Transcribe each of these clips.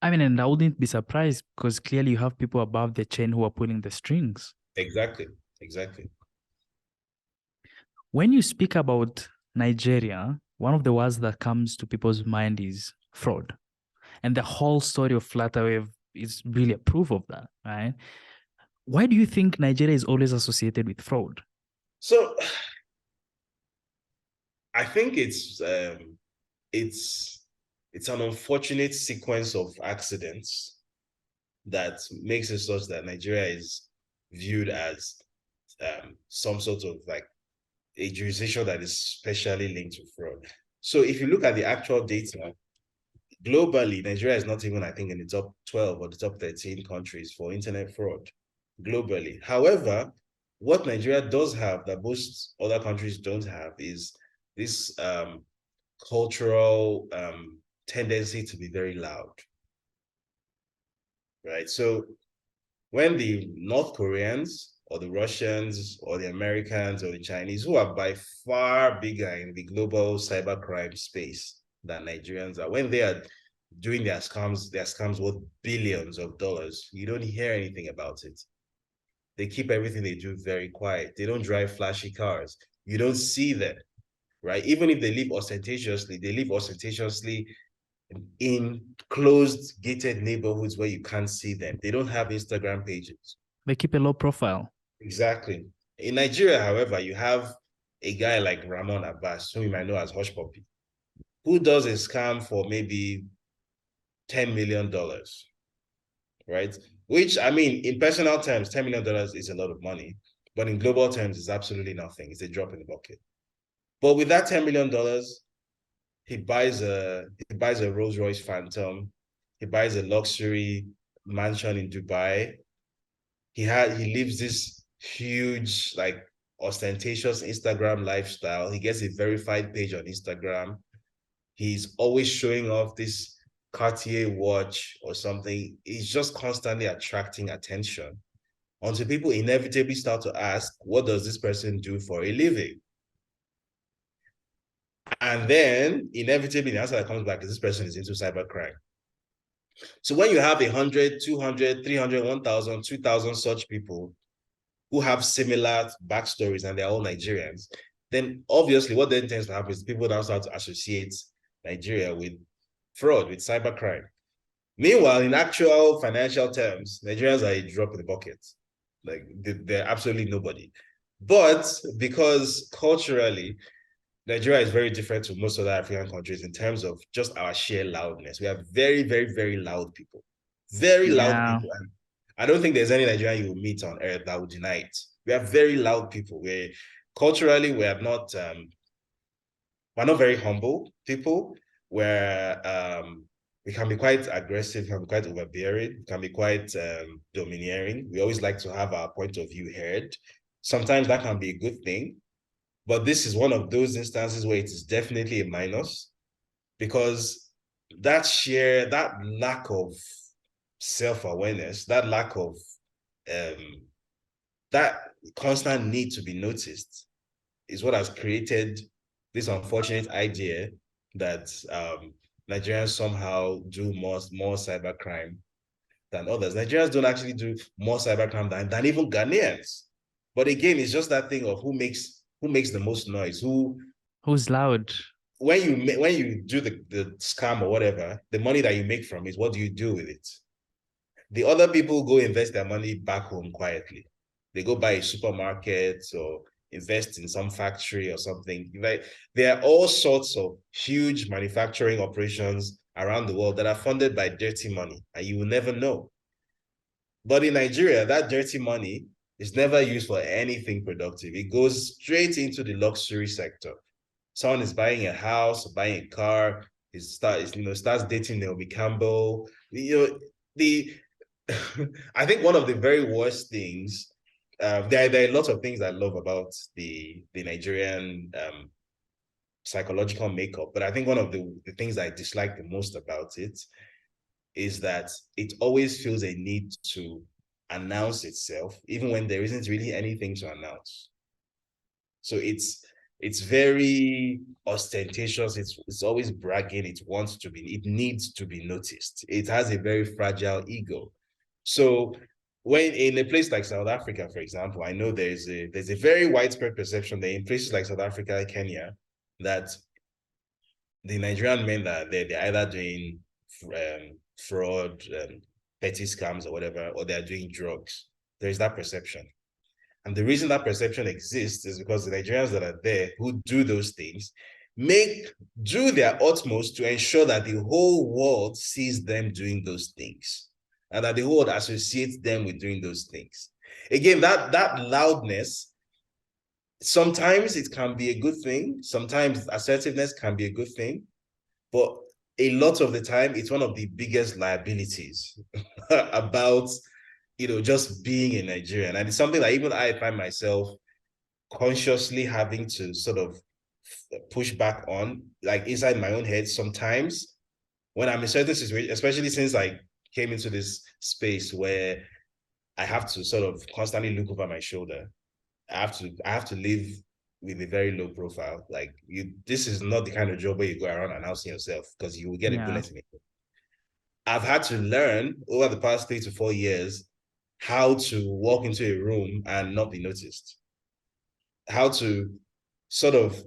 I mean, and I wouldn't be surprised because clearly you have people above the chain who are pulling the strings. Exactly, exactly. When you speak about Nigeria, one of the words that comes to people's mind is fraud. And the whole story of Flutterwave is really a proof of that, right? Why do you think Nigeria is always associated with fraud? So I think it's it's an unfortunate sequence of accidents that makes it such that Nigeria is viewed as some sort of like a jurisdiction that is specially linked to fraud. So if you look at the actual data, globally, Nigeria is not even, I think, in the top 12 or the top 13 countries for internet fraud globally. However, what Nigeria does have that most other countries don't have is this cultural tendency to be very loud, right? So when the North Koreans or the Russians or the Americans or the Chinese, who are by far bigger in the global cybercrime space than Nigerians are, when they are doing their scams worth billions of dollars, you don't hear anything about it. They keep everything they do very quiet. They don't drive flashy cars. You don't see them, right? Even if they live ostentatiously, they live ostentatiously in closed gated neighborhoods where you can't see them. They don't have Instagram pages. They keep a low profile. Exactly. In Nigeria, however, you have a guy like Ramon Abbas, who you might know as Hush Puppy, who does a scam for maybe $10 million, right? Which, I mean, in personal terms, $10 million is a lot of money, but in global terms, it's absolutely nothing. It's a drop in the bucket. But with that $10 million, he buys a Rolls Royce Phantom, he buys a luxury mansion in Dubai. He lives this huge, like ostentatious Instagram lifestyle. He gets a verified page on Instagram. He's always showing off this Cartier watch or something. He's just constantly attracting attention until people inevitably start to ask, what does this person do for a living? And then inevitably the answer that comes back is this person is into cybercrime. So when you have 100, 200, 300, 1,000, 2,000 such people who have similar backstories and they're all Nigerians, then obviously what then tends to happen is people now start to associate Nigeria with fraud, with cybercrime. Meanwhile, in actual financial terms, Nigerians are a drop in the bucket. Like they're absolutely nobody. But because culturally, Nigeria is very different to most other African countries in terms of just our sheer loudness. We are very, very, very loud people. Very loud Yeah. people. And I don't think there's any Nigerian you will meet on earth that would deny it. We are very loud people. We culturally we're not very humble people. Where we can be quite aggressive, can be quite overbearing, can be quite domineering. We always like to have our point of view heard. Sometimes that can be a good thing, but this is one of those instances where it is definitely a minus because that lack of self-awareness, that lack of um, that constant need to be noticed is what has created this unfortunate idea that Nigerians somehow do more cybercrime than others. Nigerians don't actually do more cybercrime than even Ghanaians. But again, it's just that thing of who makes the most noise, who Who's loud? when you do the scam or whatever, the money that you make from it, what do you do with it? The other people go invest their money back home quietly. They go buy a supermarket or invest in some factory or something. Like there are all sorts of huge manufacturing operations around the world that are funded by dirty money, and you will never know. But in Nigeria, that dirty money is never used for anything productive. It goes straight into the luxury sector. Someone is buying a house, buying a car, starts dating Naomi Campbell. The I think one of the very worst things, there are lots of things I love about the Nigerian psychological makeup, but I think one of the things I dislike the most about it is that it always feels a need to announce itself, even when there isn't really anything to announce. So it's very ostentatious. It's always bragging. It wants to be, it needs to be noticed. It has a very fragile ego. So when in a place like South Africa, for example, I know there's a very widespread perception that in places like South Africa, Kenya, that the Nigerian men that they're either doing fraud, petty scams or whatever, or they're doing drugs. There is that perception. And the reason that perception exists is because the Nigerians that are there who do those things do their utmost to ensure that the whole world sees them doing those things and that the whole world associates them with doing those things. Again, that loudness, sometimes it can be a good thing. Sometimes assertiveness can be a good thing. But a lot of the time, it's one of the biggest liabilities about, just being in Nigeria. And it's something that even I find myself consciously having to sort of push back on, like inside my own head sometimes when I'm in certain situations, especially since I came into this space where I have to sort of constantly look over my shoulder. I have to live with a very low profile. Like this is not the kind of job where you go around announcing yourself because you will get a bullet in it. I've had to learn over the past 3 to 4 years how to walk into a room and not be noticed. How to sort of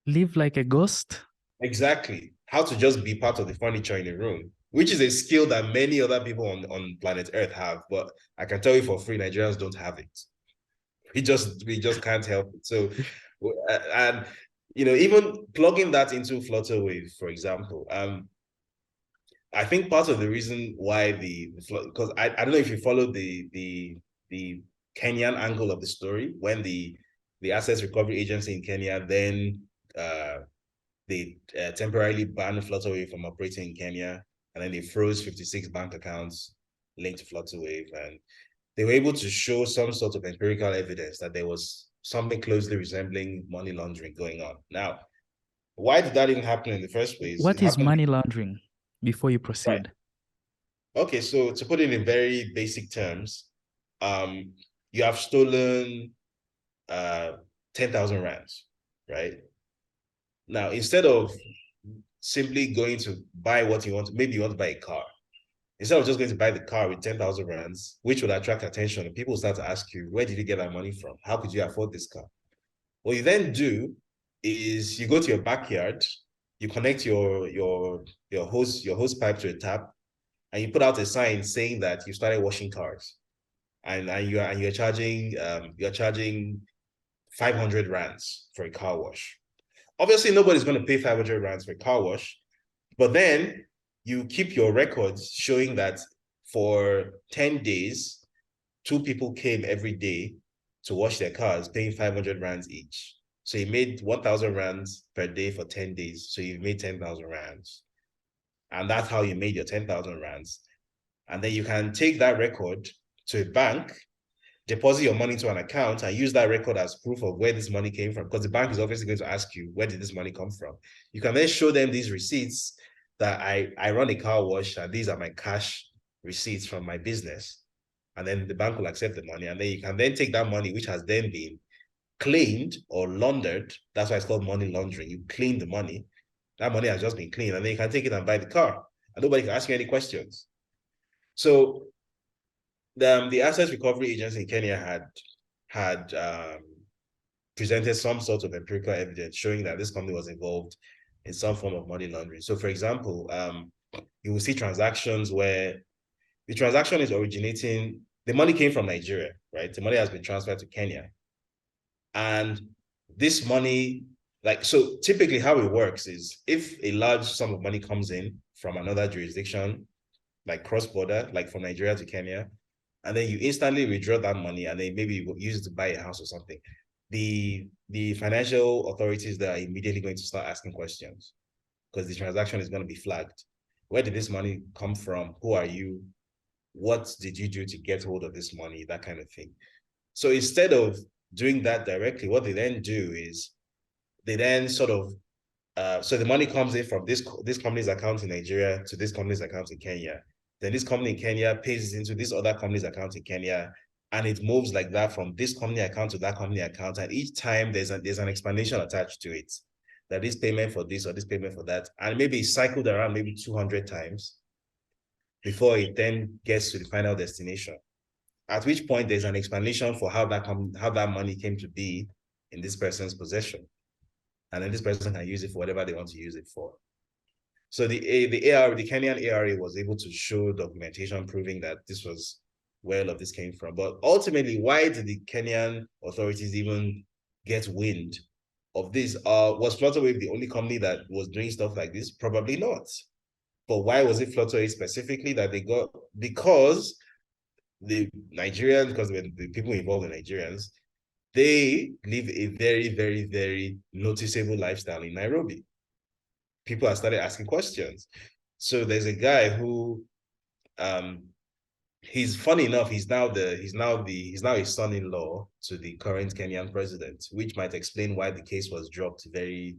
live like a ghost. Exactly. How to just be part of the furniture in a room, which is a skill that many other people on planet Earth have. But I can tell you for free, Nigerians don't have it. We just can't help it. So, and even plugging that into Flutterwave, for example, I think part of the reason why because I don't know if you followed the Kenyan angle of the story when the Assets Recovery Agency in Kenya then they temporarily banned Flutterwave from operating in Kenya, and then they froze 56 bank accounts linked to Flutterwave, and they were able to show some sort of empirical evidence that there was something closely resembling money laundering going on. Now, why did that even happen in the first place? What is money laundering before you proceed? Right. Okay, so to put it in very basic terms, you have stolen 10,000 rands, right? Now, instead of simply going to buy what you want, maybe you want to buy a car. Instead of just going to buy the car with 10,000 rands, which would attract attention, and people start to ask you, where did you get that money from? How could you afford this car? What you then do is you go to your backyard, you connect your hose pipe to a tap, and you put out a sign saying that you started washing cars, and you're charging 500 rands for a car wash. Obviously, nobody's going to pay 500 rands for a car wash, but then you keep your records showing that for 10 days, 2 people came every day to wash their cars, paying 500 rands each. So you made 1,000 rands per day for 10 days. So you've made 10,000 rands. And that's how you made your 10,000 rands. And then you can take that record to a bank, deposit your money into an account, and use that record as proof of where this money came from, because the bank is obviously going to ask you, where did this money come from? You can then show them these receipts that I run a car wash, and these are my cash receipts from my business. And then the bank will accept the money. And then you can then take that money, which has then been claimed or laundered. That's why it's called money laundering. You clean the money. That money has just been cleaned. And then you can take it and buy the car. And nobody can ask you any questions. So the Assets Recovery Agency in Kenya had presented some sort of empirical evidence showing that this company was involved in some form of money laundering. So, for example, you will see transactions where the transaction is originating, the money came from Nigeria, right? The money has been transferred to Kenya. And this money, so typically how it works is if a large sum of money comes in from another jurisdiction, like cross-border, like from Nigeria to Kenya, and then you instantly withdraw that money and then maybe you use it to buy a house or something, the financial authorities that are immediately going to start asking questions because the transaction is going to be flagged. Where did this money come from? Who are you? What did you do to get hold of this money? That kind of thing. So instead of doing that directly, what they then do is they then sort of, so the money comes in from this company's account in Nigeria to this company's account in Kenya. Then this company in Kenya pays it into this other company's account in Kenya. and it moves like that from this company account to that company account. And each time there's an explanation attached to it, that this payment for this or this payment for that. And maybe it's cycled around maybe 200 times before it then gets to the final destination. At which point there's an explanation for how that money came to be in this person's possession. And then this person can use it for whatever they want to use it for. So the Kenyan ARA was able to show documentation proving that this was where all of this came from. But ultimately, why did the Kenyan authorities even get wind of this? Was Flutterwave the only company that was doing stuff like this? Probably not. But why was it Flutterwave specifically that they got? Because the Nigerians, because the people involved in Nigerians, they live a very, very, very noticeable lifestyle in Nairobi. People have started asking questions. So there's a guy who, he's funny enough, he's now a son-in-law to the current Kenyan president, which might explain why the case was dropped very,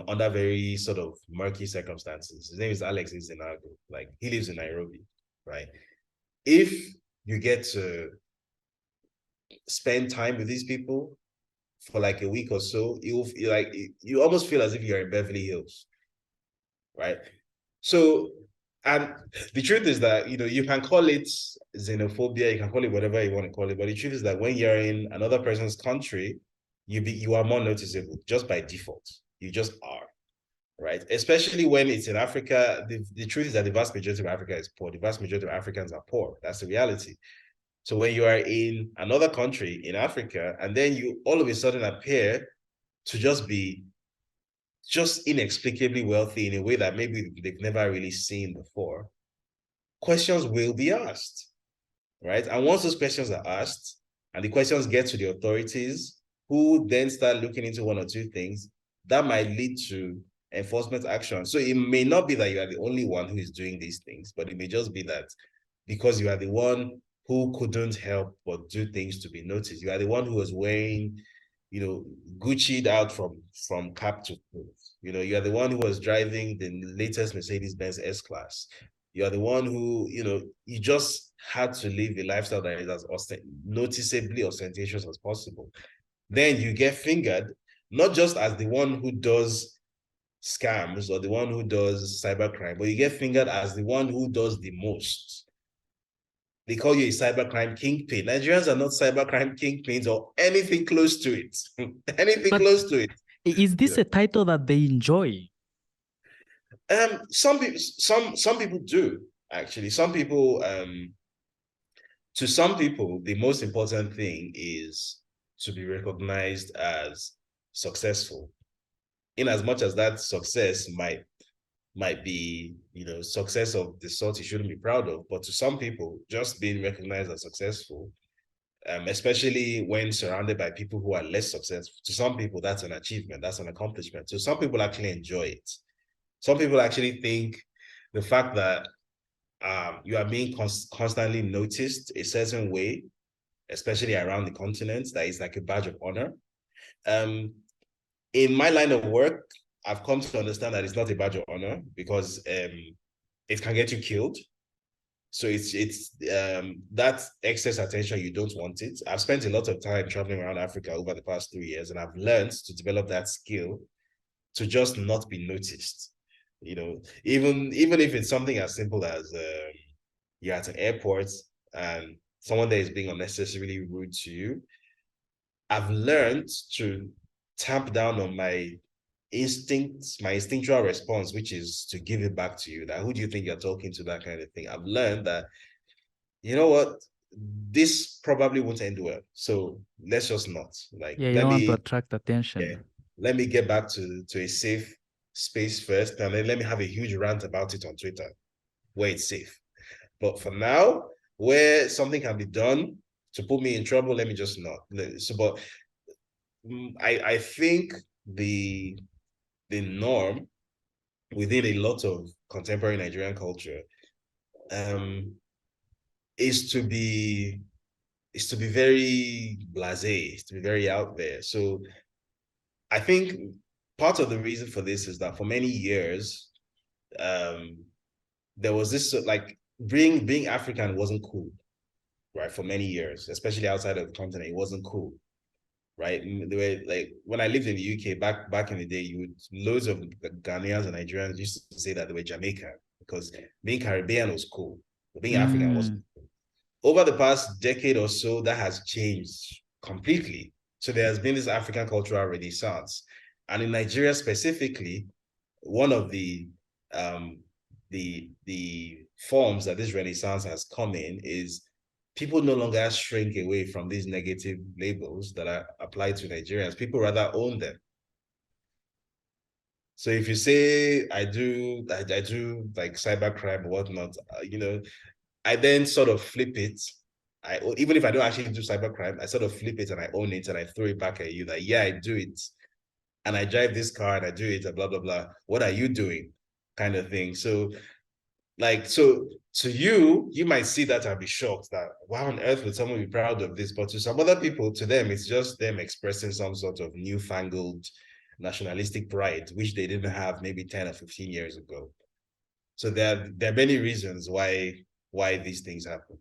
under very sort of murky circumstances. His name is Alex Izinago. Like, he lives in Nairobi, right? If you get to spend time with these people for like a week or so, you almost feel as if you're in Beverly Hills, right? So, and the truth is that, you can call it xenophobia, you can call it whatever you want to call it, but the truth is that when you're in another person's country, you are more noticeable just by default. You just are, right? Especially when it's in Africa. The truth is that the vast majority of Africa is poor. The vast majority of Africans are poor. That's the reality. So when you are in another country in Africa, and then you all of a sudden appear to just be inexplicably wealthy in a way that maybe they've never really seen before, questions will be asked, right? And once those questions are asked, and the questions get to the authorities, who then start looking into one or two things, that might lead to enforcement action. So it may not be that you are the only one who is doing these things, but it may just be that because you are the one who couldn't help but do things to be noticed. You are the one who was wearing, Gucci'd out from cap to foot. You are the one who was driving the latest Mercedes-Benz S-Class. You are the one who, you just had to live a lifestyle that is as noticeably ostentatious as possible. Then you get fingered, not just as the one who does scams or the one who does cybercrime, but you get fingered as the one who does the most. They call you a cybercrime kingpin. Nigerians are not cybercrime kingpins or anything close to it. Close to it. Is this a title that they enjoy? Some people do, actually. Some people, to some people, the most important thing is to be recognized as successful. In as much as that success might be, success of the sort you shouldn't be proud of. But to some people, just being recognized as successful, especially when surrounded by people who are less successful, to some people, that's an achievement, that's an accomplishment. So some people actually enjoy it. Some people actually think the fact that you are being constantly noticed a certain way, especially around the continent, that is like a badge of honor. In my line of work, I've come to understand that it's not a badge of honor because it can get you killed. So it's that excess attention, you don't want it. I've spent a lot of time traveling around Africa over the past 3 years, and I've learned to develop that skill to just not be noticed. Even if it's something as simple as you're at an airport and someone there is being unnecessarily rude to you, I've learned to tamp down on my instinctual response, which is to give it back to you. That who do you think you're talking to? That kind of thing. I've learned that, you know what, this probably won't end well. So let's just not. Like, you don't want to attract attention. Yeah, let me get back to a safe space first, and then let me have a huge rant about it on Twitter where it's safe. But for now, where something can be done to put me in trouble, let me just not. So, but I think the norm within a lot of contemporary Nigerian culture is to be very blasé, to be very out there. So I think part of the reason for this is that for many years, there was this like being African wasn't cool, right? For many years, especially outside of the continent, it wasn't cool, right? The way, like when I lived in the UK back in the day, loads of the Ghanaians and Nigerians used to say that they were Jamaican because being Caribbean was cool, but being African was Mm. cool. Over the past decade or so, that has changed completely. So there has been this African cultural renaissance, and in Nigeria specifically, one of um, the forms that this renaissance has come in is people no longer shrink away from these negative labels that are applied to Nigerians. People rather own them. So if you say I do like cybercrime or whatnot, I then sort of flip it. Even if I don't actually do cybercrime, I sort of flip it and I own it and I throw it back at you that yeah, I do it. And I drive this car and I do it and blah blah blah. What are you doing? Kind of thing. So to you might see that and be shocked that why on earth would someone be proud of this? But to some other people, to them, it's just them expressing some sort of newfangled nationalistic pride, which they didn't have maybe 10 or 15 years ago. So there are many reasons why these things happen.